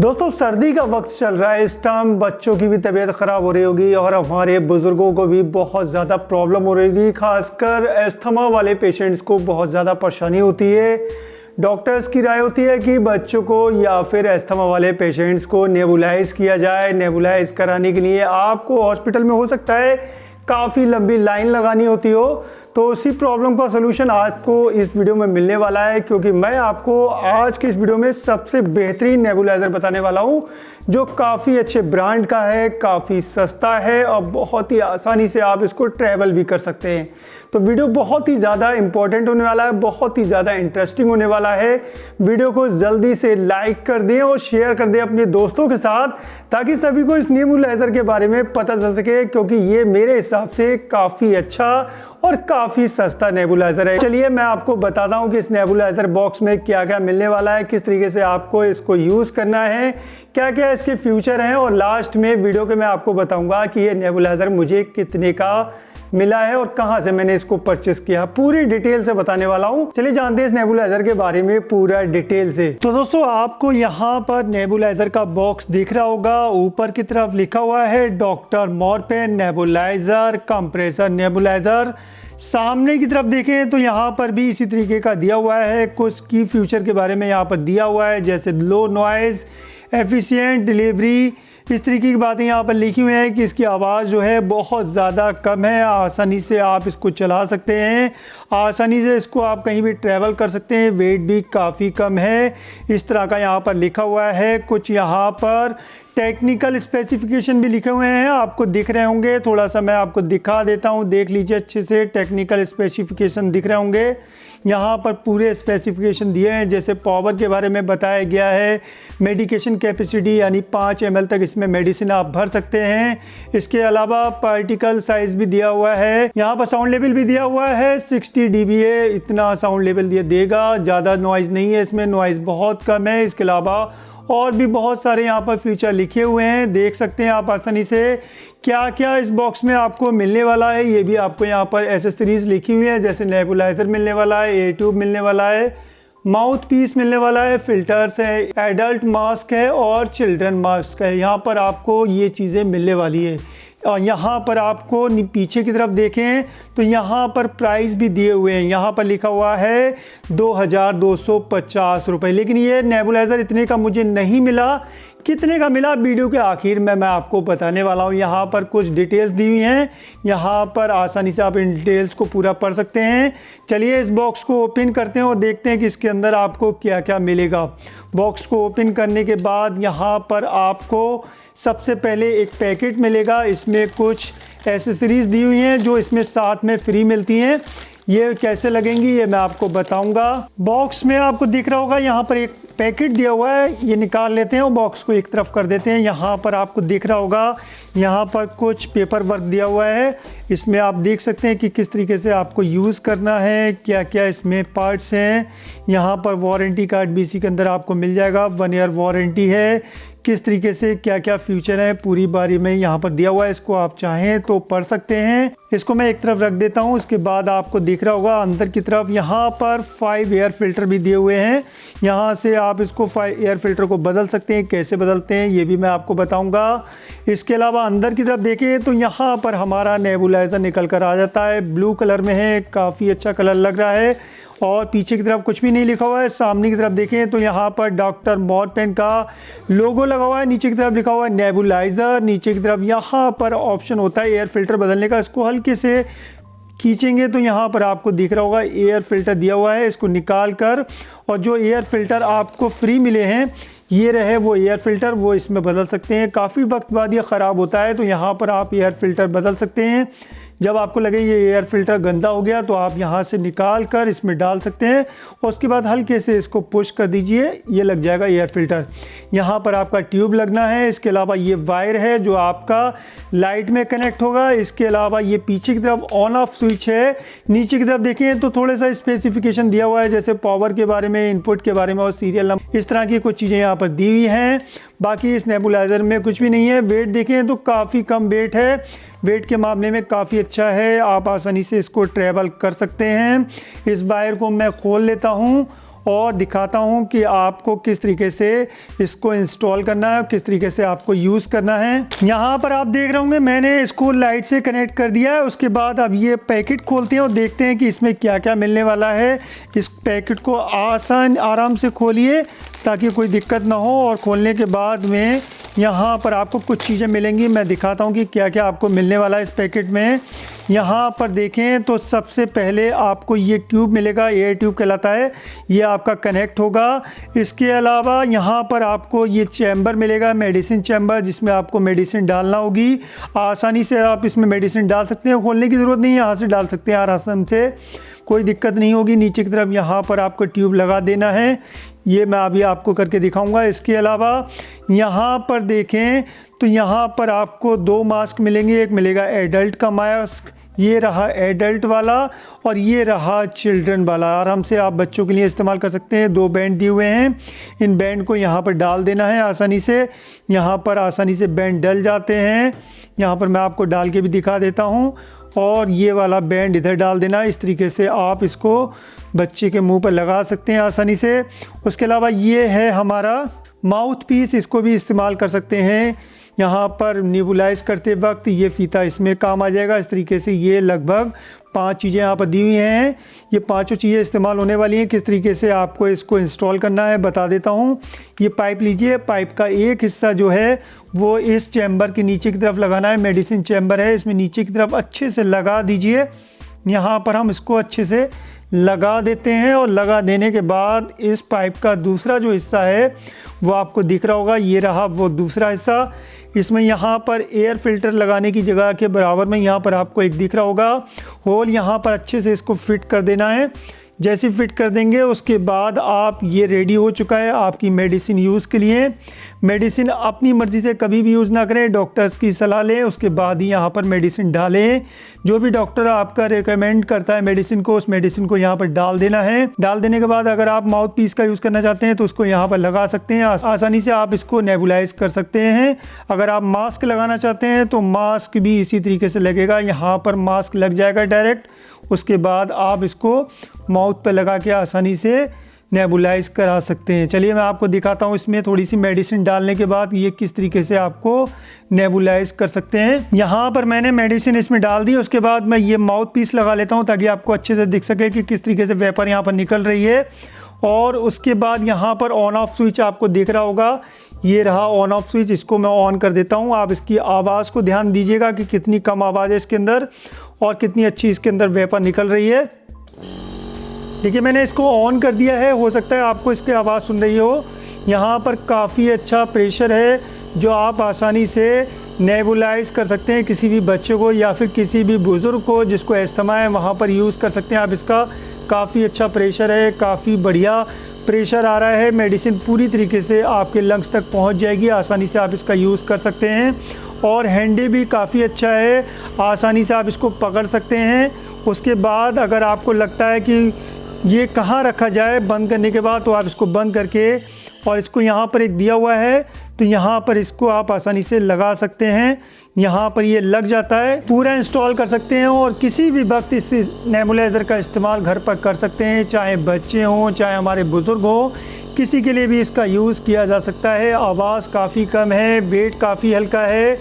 दोस्तों सर्दी का वक्त चल रहा है, इस टाइम बच्चों की भी तबीयत ख़राब हो रही होगी और हमारे बुज़ुर्गों को भी बहुत ज़्यादा प्रॉब्लम हो रही होगी। खासकर एस्थमा वाले पेशेंट्स को बहुत ज़्यादा परेशानी होती है। डॉक्टर्स की राय होती है कि बच्चों को या फिर एस्थमा वाले पेशेंट्स को नेबुलाइज किया जाए। नेबुलाइज कराने के लिए आपको हॉस्पिटल में हो सकता है काफ़ी लंबी लाइन लगानी होती हो, तो उसी प्रॉब्लम का सलूशन आपको इस वीडियो में मिलने वाला है, क्योंकि मैं आपको आज के इस वीडियो में सबसे बेहतरीन नेबुलाइज़र बताने वाला हूं जो काफ़ी अच्छे ब्रांड का है, काफ़ी सस्ता है और बहुत ही आसानी से आप इसको ट्रैवल भी कर सकते हैं। तो वीडियो बहुत ही ज़्यादा इंपॉर्टेंट होने वाला है, बहुत ही ज़्यादा इंटरेस्टिंग होने वाला है। वीडियो को जल्दी से लाइक कर दें और शेयर कर दें अपने दोस्तों के साथ, ताकि सभी को इस नेबुलाइज़र के बारे में पता चल सके, क्योंकि ये मेरे हिसाब से काफ़ी अच्छा और काफ़ी सस्ता नेबुलाइज़र है। चलिए मैं आपको बताता हूँ कि इस नेबुलाइज़र बॉक्स में क्या क्या मिलने वाला है, किस तरीके से आपको इसको यूज़ करना है, क्या क्या इसके फ्यूचर हैं, और लास्ट में वीडियो के मैं आपको बताऊंगा कि ये नेबुलाइज़र मुझे कितने का मिला है और कहां से मैंने इसको परचेस किया। पूरी डिटेल से बताने वाला हूं। चलिए जानते हैं इस नेबुलाइज़र के बारे में पूरा डिटेल से। तो दोस्तों आपको यहां पर नेबुलाइज़र का बॉक्स दिख रहा होगा, ऊपर की तरफ लिखा हुआ है doctor Morepen nebuliser compressor nebuliser. सामने की तरफ देखें तो यहाँ पर भी इसी तरीके का दिया हुआ है, कुछ की फ्यूचर के बारे में यहाँ पर दिया हुआ है, जैसे लो नॉइज़, एफिशिएंट डिलीवरी, इस तरीके की बातें यहाँ पर लिखी हुई हैं कि इसकी आवाज़ जो है बहुत ज़्यादा कम है, आसानी से आप इसको चला सकते हैं, आसानी से इसको आप कहीं भी ट्रैवल कर सकते हैं, वेट भी काफ़ी कम है, इस तरह का यहाँ पर लिखा हुआ है। कुछ यहाँ पर टेक्निकल स्पेसिफिकेशन भी लिखे हुए हैं, आपको दिख रहे होंगे, थोड़ा सा मैं आपको दिखा देता हूँ, देख लीजिए अच्छे से। टेक्निकल स्पेसिफिकेशन दिख रहे होंगे, यहाँ पर पूरे स्पेसिफिकेशन दिए हैं। जैसे पावर के बारे में बताया गया है, मेडिकेशन कैपेसिटी यानी 5 ml तक इसमें मेडिसिन आप भर सकते हैं। इसके अलावा पार्टिकल साइज भी दिया हुआ है, यहाँ पर साउंड लेवल भी दिया हुआ है 60 dBA, इतना साउंड लेवल देगा, ज़्यादा नॉइज़ नहीं है इसमें, नॉइज़ बहुत कम है। इसके अलावा और भी बहुत सारे यहाँ पर फीचर लिखे हुए हैं, देख सकते हैं आप आसानी से क्या क्या इस बॉक्स में आपको मिलने वाला है। ये भी आपको यहाँ पर एसेसरीज लिखी हुई है, जैसे नेबुलाइज़र मिलने वाला है, एयर ट्यूब मिलने वाला है, माउथ पीस मिलने वाला है, फिल्टर्स है, एडल्ट मास्क है और चिल्ड्रन मास्क है। यहाँ पर आपको ये चीज़ें मिलने वाली है। और यहाँ पर आपको पीछे की तरफ देखें तो यहाँ पर प्राइस भी दिए हुए हैं, यहाँ पर लिखा हुआ है 2250 रुपये। लेकिन ये नेबुलाइज़र इतने का मुझे नहीं मिला, कितने का मिला वीडियो के आखिर में मैं आपको बताने वाला हूँ। यहाँ पर कुछ डिटेल्स दी हुई हैं, यहाँ पर आसानी से आप इन डिटेल्स को पूरा पढ़ सकते हैं। चलिए इस बॉक्स को ओपन करते हैं और देखते हैं कि इसके अंदर आपको क्या क्या मिलेगा। बॉक्स को ओपन करने के बाद यहाँ पर आपको सबसे पहले एक पैकेट मिलेगा, इसमें कुछ एसेसरीज दी हुई हैं जो इसमें साथ में फ्री मिलती हैं। ये कैसे लगेंगी ये मैं आपको बताऊंगा। बॉक्स में आपको दिख रहा होगा यहाँ पर एक पैकेट दिया हुआ है, ये निकाल लेते हैं और बॉक्स को एक तरफ कर देते हैं। यहाँ पर आपको दिख रहा होगा यहाँ पर कुछ पेपर वर्क दिया हुआ है, इसमें आप देख सकते हैं कि किस तरीके से आपको यूज़ करना है, क्या क्या इसमें पार्ट्स हैं। यहाँ पर वारंटी कार्ड भी इसी के अंदर आपको मिल जाएगा, 1 ईयर वारंटी है, किस तरीके से क्या क्या फ्यूचर है पूरी बारी में यहाँ पर दिया हुआ है। इसको आप चाहें तो पढ़ सकते हैं। इसको मैं एक तरफ रख देता हूँ। उसके बाद आपको दिख रहा होगा अंदर की तरफ यहाँ पर 5 एयर फिल्टर भी दिए हुए हैं, यहाँ से आप इसको 5 एयर फिल्टर को बदल सकते हैं। कैसे बदलते हैं ये भी मैं आपको बताऊँगा। इसके अलावा अंदर की तरफ देखें तो यहाँ पर हमारा नेबुलाइज़र निकल कर आ जाता है, ब्लू कलर में है, काफ़ी अच्छा कलर लग रहा है और पीछे की तरफ कुछ भी नहीं लिखा हुआ है। सामने की तरफ देखें तो यहाँ पर डॉक्टर मोरपेन का लोगो लगा हुआ है, नीचे की तरफ लिखा हुआ है नेबुलाइज़र, नीचे की तरफ यहाँ पर ऑप्शन होता है एयर फिल्टर बदलने का। इसको हल्के से खींचेंगे तो यहाँ पर आपको दिख रहा होगा एयर फिल्टर दिया हुआ है, इसको निकाल कर और जो एयर फिल्टर आपको फ्री मिले हैं ये रहे वो एयर फिल्टर, वो इसमें बदल सकते हैं। काफ़ी वक्त बाद ये ख़राब होता है तो यहाँ पर आप एयर फिल्टर बदल सकते हैं। जब आपको लगे ये एयर फिल्टर गंदा हो गया तो आप यहाँ से निकाल कर इसमें डाल सकते हैं और उसके बाद हल्के से इसको पुश कर दीजिए, ये लग जाएगा एयर फिल्टर। यहाँ पर आपका ट्यूब लगना है, इसके अलावा ये वायर है जो आपका लाइट में कनेक्ट होगा। इसके अलावा ये पीछे की तरफ ऑन ऑफ स्विच है। नीचे की तरफ देखें तो थोड़ा सा स्पेसिफिकेशन दिया हुआ है, जैसे पावर के बारे में, इनपुट के बारे में और सीरियल नंबर, इस तरह की कुछ चीज़ें यहाँ पर दी हुई हैं। बाकी इस नेबुलाइज़र में कुछ भी नहीं है। वेट देखें तो काफ़ी कम वेट है, वेट के मामले में काफ़ी अच्छा है, आप आसानी से इसको ट्रैवल कर सकते हैं। इस वायर को मैं खोल लेता हूँ और दिखाता हूं कि आपको किस तरीके से इसको इंस्टॉल करना है, किस तरीके से आपको यूज़ करना है। यहाँ पर आप देख रहे होंगे मैंने इसको लाइट से कनेक्ट कर दिया है। उसके बाद अब ये पैकेट खोलते हैं और देखते हैं कि इसमें क्या क्या मिलने वाला है। इस पैकेट को आराम से खोलिए ताकि कोई दिक्कत ना हो, और खोलने के बाद में यहाँ पर आपको कुछ चीज़ें मिलेंगी। मैं दिखाता हूँ कि क्या क्या आपको मिलने वाला है इस पैकेट में। यहाँ पर देखें तो सबसे पहले आपको ये ट्यूब मिलेगा, एयर ट्यूब कहलाता है, ये आपका कनेक्ट होगा। इसके अलावा यहाँ पर आपको ये चैम्बर मिलेगा, मेडिसिन चैम्बर, जिसमें आपको मेडिसिन डालना होगी। आसानी से आप इसमें मेडिसिन डाल सकते हैं, खोलने की ज़रूरत नहीं है, यहाँ से डाल सकते हैं आराम से, कोई दिक्कत नहीं होगी। नीचे की तरफ यहाँ पर आपको ट्यूब लगा देना है, ये मैं अभी आपको करके दिखाऊंगा। इसके अलावा यहाँ पर देखें तो यहाँ पर आपको 2 मास्क मिलेंगे। एक मिलेगा एडल्ट का मास्क, ये रहा एडल्ट वाला, और ये रहा चिल्ड्रन वाला। आराम से आप बच्चों के लिए इस्तेमाल कर सकते हैं। 2 बैंड दिए हुए हैं, इन बैंड को यहाँ पर डाल देना है आसानी से। यहाँ पर आसानी से बैंड डल जाते हैं। यहाँ पर मैं आपको डाल के भी दिखा देता हूँ। और ये वाला बैंड इधर डाल देना। इस तरीके से आप इसको बच्चे के मुंह पर लगा सकते हैं आसानी से। उसके अलावा ये है हमारा माउथ पीस, इसको भी इस्तेमाल कर सकते हैं। यहाँ पर नेबुलाइज करते वक्त ये फीता इसमें काम आ जाएगा। इस तरीके से ये लगभग 5 चीज़ें यहाँ पर दी हुई हैं। ये 5 चीज़ें इस्तेमाल होने वाली हैं। किस तरीके से आपको इसको इंस्टॉल करना है बता देता हूँ। ये पाइप लीजिए, पाइप का एक हिस्सा जो है वो इस चैम्बर के नीचे की तरफ लगाना है। मेडिसिन चैम्बर है, इसमें नीचे की तरफ अच्छे से लगा दीजिए। यहाँ पर हम इसको अच्छे से लगा देते हैं, और लगा देने के बाद इस पाइप का दूसरा जो हिस्सा है वो आपको दिख रहा होगा, ये रहा वो दूसरा हिस्सा। इसमें यहाँ पर एयर फिल्टर लगाने की जगह के बराबर में यहाँ पर आपको एक दिख रहा होगा होल, यहाँ पर अच्छे से इसको फिट कर देना है। जैसे फिट कर देंगे उसके बाद आप ये रेडी हो चुका है आपकी मेडिसिन यूज़ के लिए। मेडिसिन अपनी मर्ज़ी से कभी भी यूज़ ना करें, डॉक्टर्स की सलाह लें, उसके बाद ही यहाँ पर मेडिसिन डालें। जो भी डॉक्टर आपका रेकमेंड करता है मेडिसिन को, उस मेडिसिन को यहाँ पर डाल देना है। डाल देने के बाद अगर आप माउथ पीस का यूज़ करना चाहते हैं तो उसको यहाँ पर लगा सकते हैं। आसानी से आप इसको नेबुलाइज कर सकते हैं। अगर आप मास्क लगाना चाहते हैं तो मास्क भी इसी तरीके से लगेगा, यहाँ पर मास्क लग जाएगा डायरेक्ट। उसके बाद आप इसको माउथ पे लगा के आसानी से नेबुलाइज करा सकते हैं। चलिए मैं आपको दिखाता हूँ इसमें थोड़ी सी मेडिसिन डालने के बाद ये किस तरीके से आपको नेबुलाइज कर सकते हैं। यहाँ पर मैंने मेडिसिन इसमें डाल दी। उसके बाद मैं ये माउथ पीस लगा लेता हूँ ताकि आपको अच्छे से दिख सके कि किस तरीके से वेपर यहाँ पर निकल रही है। और उसके बाद यहाँ पर ऑन ऑफ स्विच आपको दिख रहा होगा, ये रहा ऑन ऑफ स्विच, इसको मैं ऑन कर देता हूँ। आप इसकी आवाज़ को ध्यान दीजिएगा कि कितनी कम आवाज़ है इसके अंदर और कितनी अच्छी इसके अंदर वेपर निकल रही है। देखिए मैंने इसको ऑन कर दिया है, हो सकता है आपको इसकी आवाज़ सुन रही हो। यहाँ पर काफ़ी अच्छा प्रेशर है जो आप आसानी से नेबुलाइज कर सकते हैं किसी भी बच्चे को या फिर किसी भी बुज़ुर्ग को जिसको अस्थमा है, वहाँ पर यूज़ कर सकते हैं आप इसका। काफ़ी अच्छा प्रेशर है, काफ़ी बढ़िया प्रेशर आ रहा है। मेडिसिन पूरी तरीके से आपके लंग्स तक पहुँच जाएगी, आसानी से आप इसका यूज़ कर सकते हैं। और हैंडी भी काफ़ी अच्छा है, आसानी से आप इसको पकड़ सकते हैं। उसके बाद अगर आपको लगता है कि ये कहाँ रखा जाए बंद करने के बाद, तो आप इसको बंद करके, और इसको यहाँ पर एक दिया हुआ है तो यहाँ पर इसको आप आसानी से लगा सकते हैं। यहाँ पर ये लग जाता है, पूरा इंस्टॉल कर सकते हैं और किसी भी वक्त इस नेबुलाइज़र का इस्तेमाल घर पर कर सकते हैं, चाहे बच्चे हों चाहे हमारे बुज़ुर्ग हों, किसी के लिए भी इसका यूज़ किया जा सकता है। आवाज़ काफ़ी कम है, वेट काफ़ी हल्का है।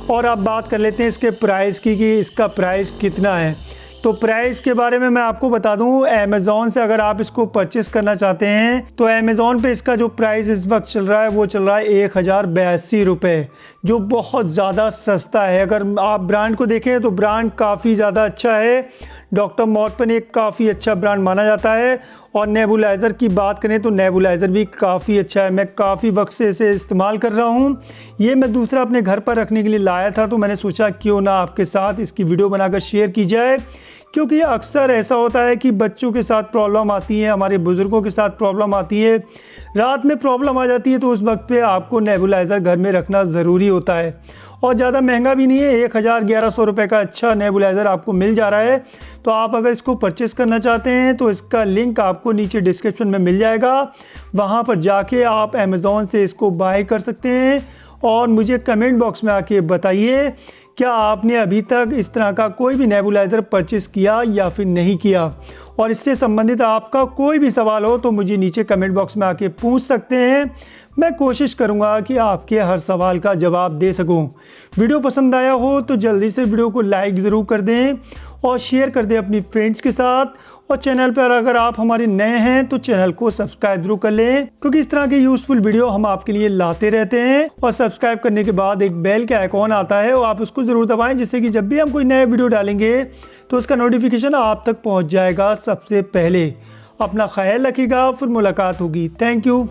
और अब बात कर लेते हैं इसके प्राइस की कि इसका प्राइस कितना है। तो प्राइस के बारे में मैं आपको बता दूं, अमेज़ॉन से अगर आप इसको परचेस करना चाहते हैं तो अमेज़ॉन पे इसका जो प्राइस इस वक्त चल रहा है वो चल रहा है 1082 रुपये, जो बहुत ज़्यादा सस्ता है। अगर आप ब्रांड को देखें तो ब्रांड काफ़ी ज़्यादा अच्छा है। डॉक्टर मोरपेन एक काफ़ी अच्छा ब्रांड माना जाता है। और नेबुलाइज़र की बात करें तो नेबुलाइज़र भी काफ़ी अच्छा है, मैं काफ़ी वक्त से इसे इस्तेमाल कर रहा हूँ। ये मैं दूसरा अपने घर पर रखने के लिए लाया था, तो मैंने सोचा क्यों ना आपके साथ इसकी वीडियो बनाकर शेयर की जाए, क्योंकि अक्सर ऐसा होता है कि बच्चों के साथ प्रॉब्लम आती है, हमारे बुज़ुर्गों के साथ प्रॉब्लम आती है, रात में प्रॉब्लम आ जाती है, तो उस वक्त पे आपको नेबुलाइज़र घर में रखना ज़रूरी होता है। और ज़्यादा महंगा भी नहीं है, 1100 रुपये का अच्छा नेबुलाइज़र आपको मिल जा रहा है। तो आप अगर इसको परचेस करना चाहते हैं तो इसका लिंक आपको नीचे डिस्क्रिप्शन में मिल जाएगा, वहाँ पर जाके आप अमेज़ॉन से इसको बाय कर सकते हैं। और मुझे कमेंट बॉक्स में आके बताइए क्या आपने अभी तक इस तरह का कोई भी नेबुलाइज़र परचेस किया या फिर नहीं किया। और इससे संबंधित आपका कोई भी सवाल हो तो मुझे नीचे कमेंट बॉक्स में आके पूछ सकते हैं। मैं कोशिश करूंगा कि आपके हर सवाल का जवाब दे सकूं। वीडियो पसंद आया हो तो जल्दी से वीडियो को लाइक ज़रूर कर दें और शेयर कर दें अपनी फ्रेंड्स के साथ। और चैनल पर अगर आप हमारे नए हैं तो चैनल को सब्सक्राइब जरूर कर लें, क्योंकि इस तरह के यूज़फुल वीडियो हम आपके लिए लाते रहते हैं। और सब्सक्राइब करने के बाद एक बेल का आइकॉन आता है और आप उसको ज़रूर दबाएं, जिससे कि जब भी हम कोई नया वीडियो डालेंगे तो उसका नोटिफिकेशन आप तक पहुंच जाएगा सबसे पहले। अपना ख्याल रखिएगा, फिर मुलाकात होगी। Thank you.